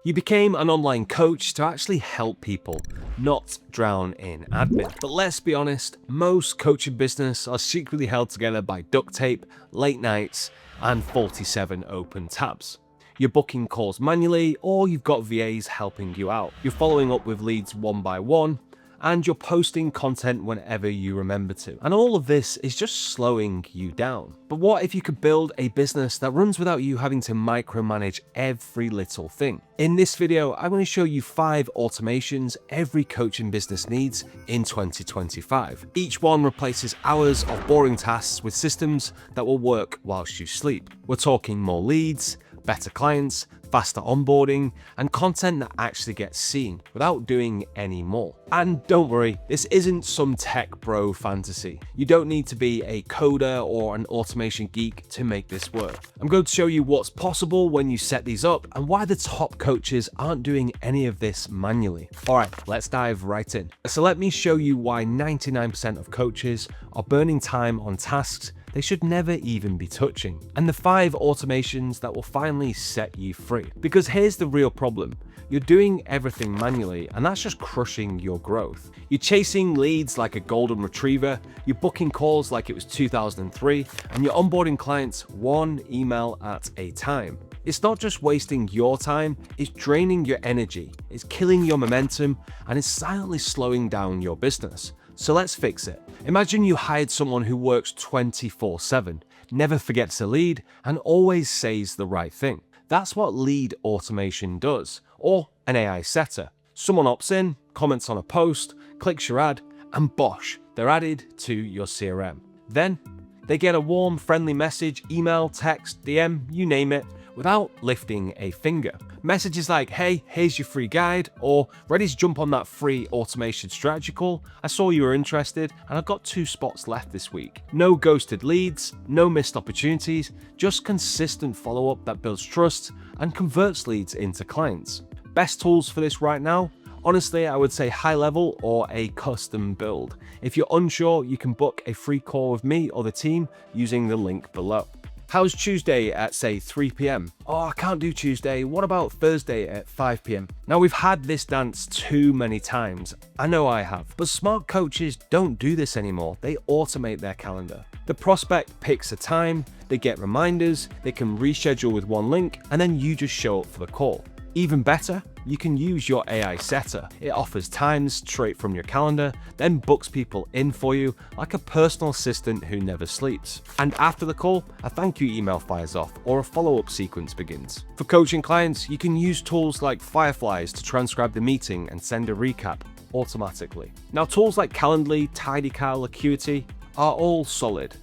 You became an online coach to actually help people, not drown in admin. But let's be honest, most coaching business are secretly held together by duct tape, late nights, and 47 open tabs. You're booking calls manually, or you've got VAs helping you out. You're following up with leads one by one, and you're posting content whenever you remember to. And all of this is just slowing you down. But what if you could build a business that runs without you having to micromanage every little thing? In this video, I'm going to show you 5 automations every coaching business needs in 2025. Each one replaces hours of boring tasks with systems that will work whilst you sleep. We're talking more leads, better clients, faster onboarding, and content that actually gets seen without doing any more. And don't worry, this isn't some tech bro fantasy. You don't need to be a coder or an automation geek to make this work. I'm going to show you what's possible when you set these up and why the top coaches aren't doing any of this manually. All right, let's dive right in. So let me show you why 99% of coaches are burning time on tasks they should never even be touching, and the 5 automations that will finally set you free. Because here's the real problem. You're doing everything manually, and that's just crushing your growth. You're chasing leads like a golden retriever, you're booking calls like it was 2003, and you're onboarding clients one email at a time. It's not just wasting your time, it's draining your energy, it's killing your momentum, and it's silently slowing down your business. So let's fix it. Imagine you hired someone who works 24/7, never forgets a lead, and always says the right thing. That's what lead automation does, or an AI setter. Someone opts in, comments on a post, clicks your ad, and bosh, they're added to your CRM. Then, they get a warm, friendly message, email, text, DM, you name it, without lifting a finger. Messages like, hey, here's your free guide, or ready to jump on that free automation strategy call. I saw you were interested, and I've got 2 spots left this week. No ghosted leads, no missed opportunities, just consistent follow-up that builds trust and converts leads into clients. Best tools for this right now? Honestly, I would say high level or a custom build. If you're unsure, you can book a free call with me or the team using the link below. How's Tuesday at, say, 3 p.m? Oh, I can't do Tuesday. What about Thursday at 5 p.m? Now, we've had this dance too many times. I know I have. But smart coaches don't do this anymore. They automate their calendar. The prospect picks a time, they get reminders, they can reschedule with one link, and then you just show up for the call. Even better, you can use your AI setter. It offers times straight from your calendar, then books people in for you like a personal assistant who never sleeps. And after the call, a thank you email fires off or a follow-up sequence begins. For coaching clients, you can use tools like Fireflies to transcribe the meeting and send a recap automatically. Now, tools like Calendly, TidyCal, Acuity are all solid.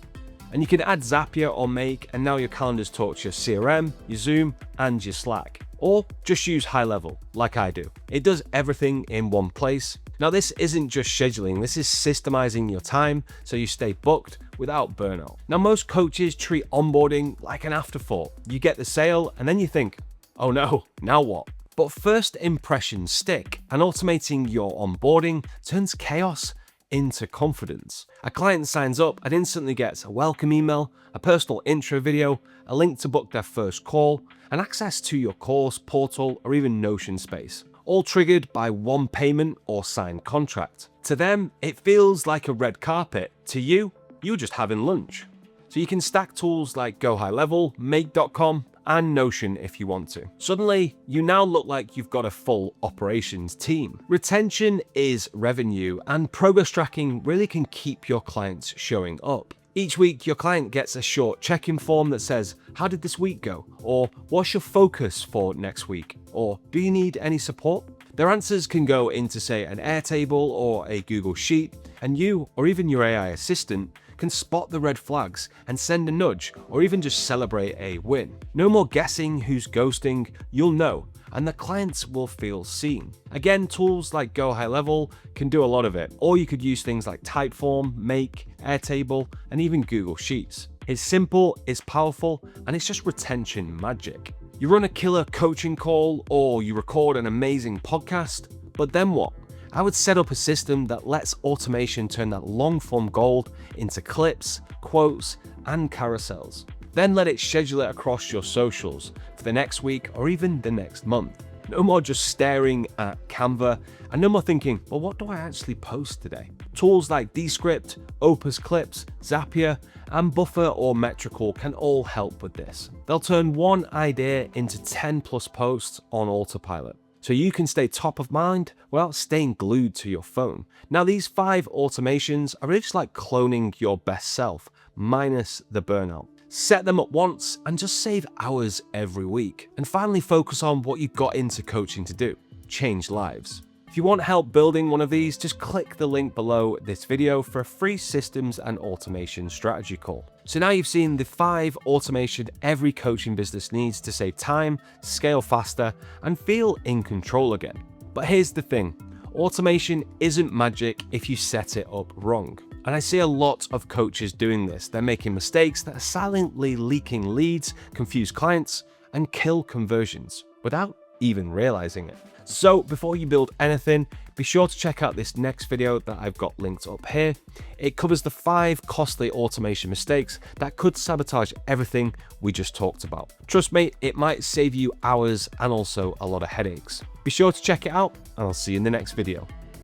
And you can add Zapier or Make, and now your calendars talk to your CRM, your Zoom, and your Slack. Or just use high level, like I do. It does everything in one place. Now, this isn't just scheduling, this is systemizing your time so you stay booked without burnout. Now, most coaches treat onboarding like an afterthought. You get the sale and then you think, oh no, now what? But first impressions stick, and automating your onboarding turns chaos into confidence. A client signs up and instantly gets a welcome email, a personal intro video, a link to book their first call, and access to your course, portal, or even Notion space, all triggered by one payment or signed contract. To them, it feels like a red carpet. To you, you're just having lunch. So you can stack tools like Go High Level, Make.com, and Notion if you want to. Suddenly, you now look like you've got a full operations team. Retention is revenue, and progress tracking really can keep your clients showing up. Each week, your client gets a short check-in form that says, how did this week go? Or what's your focus for next week? Or do you need any support? Their answers can go into, say, an Airtable or a Google Sheet, and you, or even your AI assistant, can spot the red flags and send a nudge or even just celebrate a win. No more guessing who's ghosting, you'll know, and the clients will feel seen. Again, tools like Go High Level can do a lot of it, or you could use things like Typeform, Make, Airtable, and even Google Sheets. It's simple, it's powerful, and it's just retention magic. You run a killer coaching call or you record an amazing podcast, but then what? I would set up a system that lets automation turn that long-form gold into clips, quotes, and carousels. Then let it schedule it across your socials for the next week or even the next month. No more just staring at Canva, and no more thinking, well, what do I actually post today? Tools like Descript, Opus Clips, Zapier, and Buffer or Metrical can all help with this. They'll turn one idea into 10 plus posts on autopilot, so you can stay top of mind without staying glued to your phone. Now, these 5 automations are really just like cloning your best self, minus the burnout. Set them up once and just save hours every week. And finally, focus on what you got into coaching to do: change lives. If you want help building one of these, just click the link below this video for a free systems and automation strategy call. So now you've seen the 5 automation every coaching business needs to save time, scale faster, and feel in control again. But here's the thing, automation isn't magic if you set it up wrong. And I see a lot of coaches doing this. They're making mistakes that are silently leaking leads, confuse clients, and kill conversions without even realizing it. So before you build anything, be sure to check out this next video that I've got linked up here. It covers the 5 costly automation mistakes that could sabotage everything we just talked about. Trust me, it might save you hours and also a lot of headaches. Be sure to check it out, and I'll see you in the next video.